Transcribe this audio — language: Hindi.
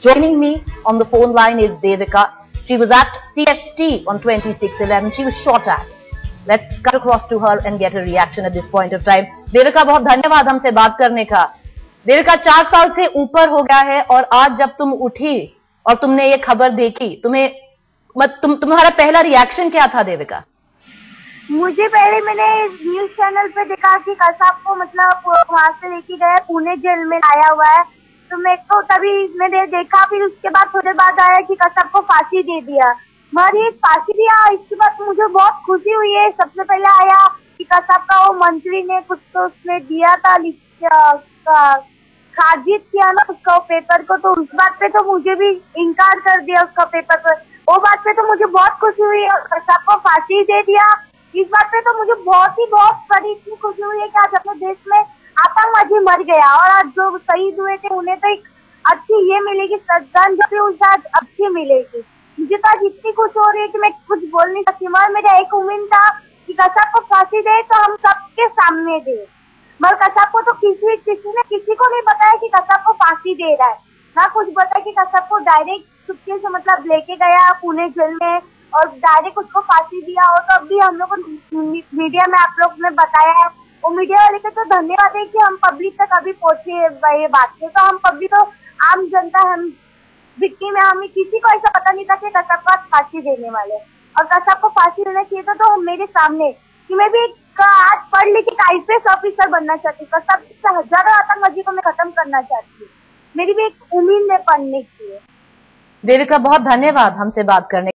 Joining me on the phone line is Devika. She was at CST on 26/11. She was shot at. Let's cut across to her and get a reaction at this point of time. Devika, बहुत धन्यवाद हमसे बात करने का। देविका, 4 साल से ऊपर हो गया है और आज जब तुम उठी और तुमने ये खबर देखी, तुम्हारा पहला रिएक्शन क्या था देविका? मुझे पहले मैंने न्यूज चैनल पे देखा कि कसाब को मतलब वहां से लेके गया, पुणे जेल में आया हुआ है, तो मेरे को तभी मैंने देखा। फिर उसके बाद थोड़ी बाद आया कि कसाब को फांसी दे दिया। मगर फांसी दिया, इसके बाद मुझे बहुत खुशी हुई है। सबसे पहले आया कि कसाब का वो मंत्री ने कुछ तो उसने दिया था, खारिज किया ना उसका पेपर को, तो उस बात पे तो मुझे भी इनकार कर दिया उसका पेपर को। वो बात पे तो मुझे बहुत खुशी हुई और कसाब को फांसी दे दिया। इस बात पे तो मुझे बहुत बड़ी इतनी खुशी हुई है कि आज अपने देश में आतंकवादी मर गया और आज जो शहीद हुए थे उन्हें तो एक अच्छी ये मिलेगी, श्रद्धांजलि उनसे आज अच्छी मिलेगी। मुझे तो आज इतनी खुशी हो रही है कि मैं कुछ बोल नहीं सकती। मगर मेरा एक उम्मीद था कि कसाब को फांसी दे तो हम सबके सामने दे, मगर कसाब को तो किसी को नहीं बताया कि कसाब को फांसी दे रहा है, ना कुछ बताया कि कसाब को डायरेक्ट चुपके से मतलब लेके गया पुणे जेल में और डायरेक्ट उसको फांसी दिया। और तब भी हम लोग को मीडिया में आप लोग ने बताया है, वो मीडिया वाले का तो धन्यवाद है कि हम पब्लिक तक अभी पहुंचे ये बात से। तो हम पब्लिक तो आम जनता, हम विक्टिम है, हमें किसी को ऐसा पता नहीं था कि कसाब को फांसी देने वाले, और कसाब को फांसी देना चाहिए था। तो मेरे सामने कि मैं भी आज पढ़ लिख के IPS ऑफिसर बनना चाहती हूँ, कसाब से हजारों आतंकवादी को मैं खत्म करना चाहती हूँ। मेरी भी एक उम्मीद है पढ़ने की। देविका, बहुत धन्यवाद हमसे बात करने